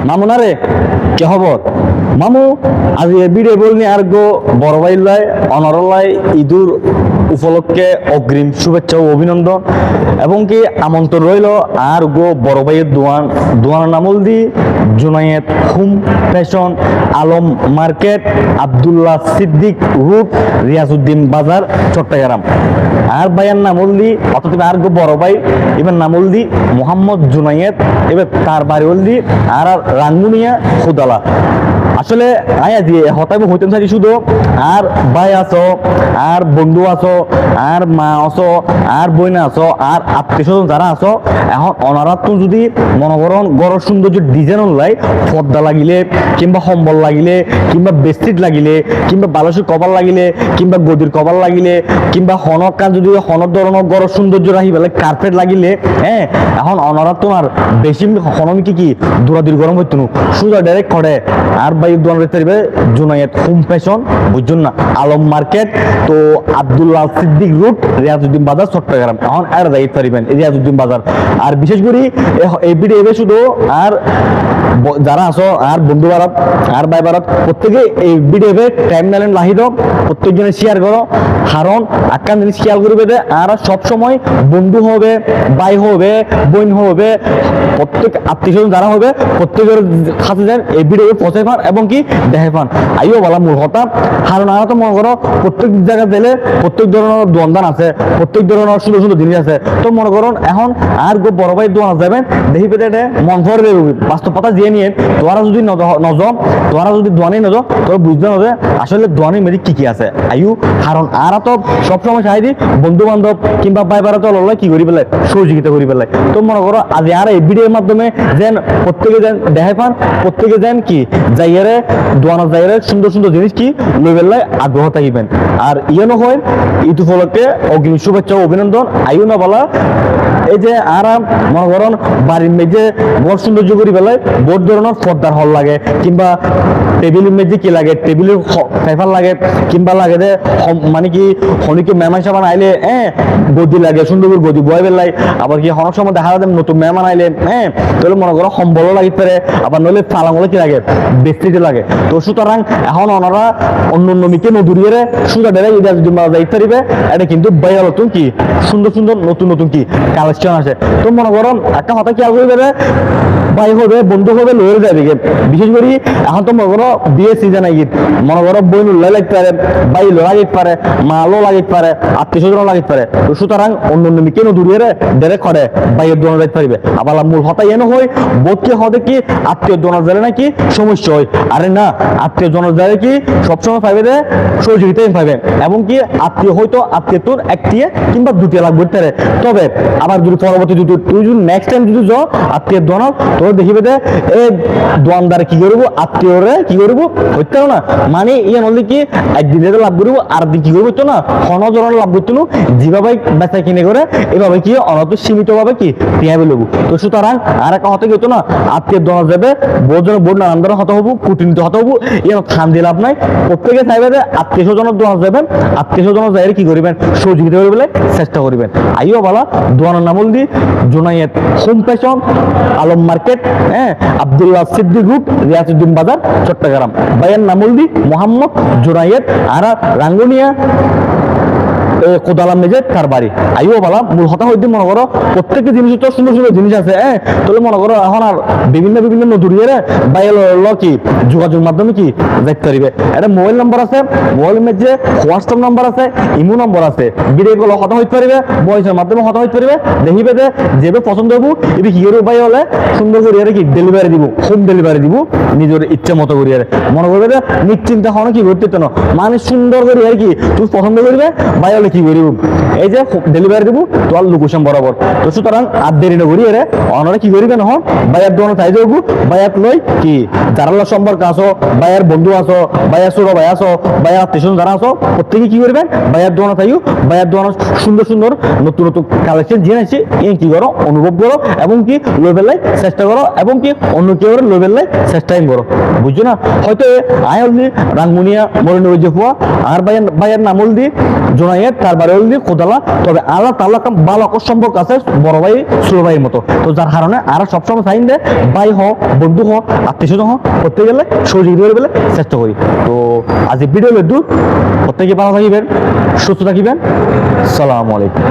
মামু না রে কে খবর মামু আজ এ ভিডিও বলনি আর গো বড় ভাই লাই অনরলাই ঈদুর উপলক্ষে অগ্রিম শুভেচ্ছা ও অভিনন্দন এবং কি আমন্ত্রণ রইল আর গো বড় ভাইয়ের দোয়ান নামল the Junaid Home Fashion Alam Market Abdullah Siddique Road Riazuddin Bazar Chattogram আর ভাইয়ের নামল দি অর্থাৎ আর গো বড় ভাই এবার নামল দি মোহাম্মদ জুনায়েদ এবার তার বাড়ি হল দি আর রাঙ্গুনিয়া খুদালা আসলে আয়া দিয়ে হতাইব হইতেন থাকি শুধু আর ভাই আছো আর বন্ধু আছো আর মা আছো আর বইনা আছো আর আত্মীয় স্বজন যারা আছো এখন অনারা তো যদি মনে করেন গড়ের সৌন্দর্য ডিজাইন লাই পর্দা লাগিলে কিংবা সম্বল লাগিলে কিংবা বেডশিট লাগিলে কিংবা বালসের কভার লাগিলে কিংবা গদির কভার লাগিলে কিংবা হনক কাজ যদি হনক ধরনের গড়ের সৌন্দর্য রাখি বেলে কার্পেট লাগিলে হ্যাঁ এখন অনারা তোমার বেশি হনমিকে কি দৌড়াদৌড়ি গরম হইতো সোজা ডাইরেক্ট করে আর ভাই দোকান রেখে জুনায়েদ হোম ফ্যাশন বুঝছেন না আলম মার্কেট তো আব্দুল্লাহ সিদ্দিক রুট রিয়াজউদ্দিন বাজার চট্টগ্রাম এখন আর যাইতে পারিবেন রিয়াজউদ্দিন বাজার আর বিশেষ করে এই ভিডিও শুধু আর যারা আছো আর বন্ধু বারাত আর ভাই বারাত প্রত্যেকে এই ভিডিও টাইম নাইলেন লাহি দাও প্রত্যেকজনে শেয়ার করো কারণ আকান জিনিস খেয়াল করবে যে আর সব সময় বন্ধু হবে ভাই হবে বোন হবে প্রত্যেক আত্মীয় স্বজন যারা হবে প্রত্যেকের কাছে যান এই ভিডিও পৌঁছে পান এবং কি দেখে পান আইও বলা মূল কথা কারণ আর তো মনে করো প্রত্যেক জায়গায় দিলে প্রত্যেক ধরনের দোকান আছে প্রত্যেক ধরনের সুন্দর সুন্দর জিনিস আছে তো মনে করুন এখন আর গো বড় ভাই দোকান যাবেন দেখি পেটে মন ভরে দেবে বাস্তব কথা দিয়ে নিয়ে তোরা যদি তোরা যদি দোয়ানি নজ তোরা বুঝতে হবে আসলে দোয়ানির মেয়েদের কি কি আছে আইউ কারণ আর তো সবসময় চাই দি বন্ধু বান্ধব কিংবা ভাই বারা তো লড়াই কি করি পেলে সহযোগিতা করি পেলে তো মনে করো আজ আর এই ভিডিওর মাধ্যমে যেন প্রত্যেকে যেন দেখাই পান প্রত্যেকে যেন কি যাইয়ারে দোয়ানো যাইয়ারে সুন্দর সুন্দর জিনিস কি লই বেলায় আগ্রহ থাকিবেন আর ইয়েনো হয় ঈদ উপলক্ষে অগ্রিম শুভেচ্ছা ও অভিনন্দন আইও না বলা এই যে আরাম মনে করেন বাড়ির মেঝে বড় সৌন্দর্য করি বেলায় বড় ধরনের পর্দার হল লাগে কিংবা টেবিলের মেঝে কি লাগে টেবিলের পেপার লাগে কিংবা লাগে যে মানে কি হনিকে মেহমান সামান আইলে গদি লাগে সুন্দর করে গদি বয় বেলায় আবার কি হনক সময় দেখা যায় নতুন মেহমান আইলে তাহলে মনে করো সম্বলও লাগিতে পারে আবার নইলে ফালামলে কি লাগে বেস্তিতে লাগে তো সুতরাং এখন ওনারা অন্য অন্য মিকে নদুরিয়ে সুন্দর ডেরে যদি যাইতে পারিবে এটা কিন্তু বাইরে নতুন কি সুন্দর সুন্দর নতুন নতুন কি কালেকশন আছে তো মনে করো একটা কথা খেয়াল করে দেবে ভাই হবে বন্ধু হবে লয়ে যাবে বিশেষ করে এখন তো মনে করো বিয়ে সিজন আই মনে করো বই লয়ে লাগতে পারে ভাই লাগাইতে পারে মালও লাগাইতে পারে আত্মীয় স্বজনও লাগাইতে পারে তো সুতরাং অন্য অন্য মিকে নদুরিয়ে ডেরে করে ভাইয়ের দোনো যাইতে পারিবে আবার মূল কথা এনে হয় বোধকে হতে কি আত্মীয় দোনো যারে নাকি সমস্যা হয় আরে না আত্মীয় জন যারে কি সবসময় পাইবে যে সহযোগিতাই পাইবে এবং কি আত্মীয় হয়তো আত্মীয় তোর একটিয়ে কিংবা দুটিয়ে লাগবে পারে তবে আবার যদি পরবর্তী যদি তুই যদি নেক্সট টাইম যদি যাও আত্মীয় দোনো তোর দেখিবে যে এই দোয়ানদারে কি করবো আত্মীয়রে কি করবো হইতে না মানে ইয়ে নলে কি একদিন লাভ করবো আর দিন কি করবো তো না হন জনের লাভ করতো না যেভাবে বেচা কিনে করে এভাবে কি অনত সীমিত ভাবে কি পেয়াবে লবু তো সুতরাং আর একটা হতে গেতো না আত্মীয় দোনো যাবে বোধ বোধ নানান হতে হবো কুটিনিত হতে হবো এর খান দিয়ে লাভ নাই প্রত্যেকে চাইবে যে আত্মীয় স্বজনের দোয়ান যাবেন আত্মীয় স্বজনের যাই কি করিবেন সহযোগিতা করিবেন চেষ্টা করিবেন আইও বলা দোয়ানের নামল the Junaid Home Fashion Alam Market Abdullah Siddique Road Riazuddin Bazar Chattogram ভাইয়ের নামল দি মোহাম্মদ জুনায়েদ আর রাঙ্গুনিয়া কোদালাম মেজে তার বাড়ি আইও বলা মূল কথা হইতে মনে করো প্রত্যেকটা জিনিস তো সুন্দর সুন্দর জিনিস আছে তাহলে মনে করো এখন আর বিভিন্ন বিভিন্ন নদুরিয়ে বাইরে কি যোগাযোগ মাধ্যমে কি দেখতে পারিবে এটা মোবাইল নম্বর আছে মোবাইল মেজে হোয়াটসঅ্যাপ নাম্বার আছে ইমো নম্বর আছে ভিডিও কল হতা হইতে পারিবে ভয়েসের মাধ্যমে হতা হইতে পারিবে দেখিবে যে যেবে পছন্দ হবো এটি হিরো ভাই হলে সুন্দর করিয়ারে কি ডেলিভারি দিব হোম ডেলিভারি দিব নিজের ইচ্ছা মতো করিয়ারে মনে করবে যে নিশ্চিন্তা হন কি করতে না মানে সুন্দর করি আর কি তুই পছন্দ করবে ভাই হলে কি করিব এই যে ডেলিভারি দিব তোর লোকেশন বরাবর তো সুতরাং আর দেরি না করি এরে অনারা কি করিবে না হন ভাইয়ার দোকানে চাই যাবো ভাইয়ার লই কি যারা সম্পর্ক আসো ভাইয়ার বন্ধু আসো ভাইয়ার ছোট ভাই আসো ভাইয়ার আত্মীয় যারা আসো প্রত্যেকে কি করবেন ভাইয়ার দোকানে চাইও ভাইয়ার দোকানে সুন্দর সুন্দর নতুন নতুন কালেকশন জেনেছি এই কি করো অনুভব করো এবং কি লোবেলাই চেষ্টা করো এবং কি অন্য কেউ লোবেলাই চেষ্টাই করো বুঝছো না হয়তো আয় রাঙ্গুনিয়া মরিন ফুয়া আর ভাইয়ের নামল দি জোনায়েত তার বাড়ি হল কোদালা, তবে আল্লাহ তাআলা ভালো সম্পর্ক আছে বড় ভাই ছোট ভাইয়ের মতো। তো যার কারণে আর সবসময় চাইন যে ভাই হোক, বন্ধু হোক, আত্মীয় স্বজন হোক, করতে গেলে সহযোগিতা করে চেষ্টা করি। তো আজ ভিডিও দূর প্রত্যেকে ভালো থাকিবেন, সুস্থ থাকিবেন। সালামু আলাইকুম।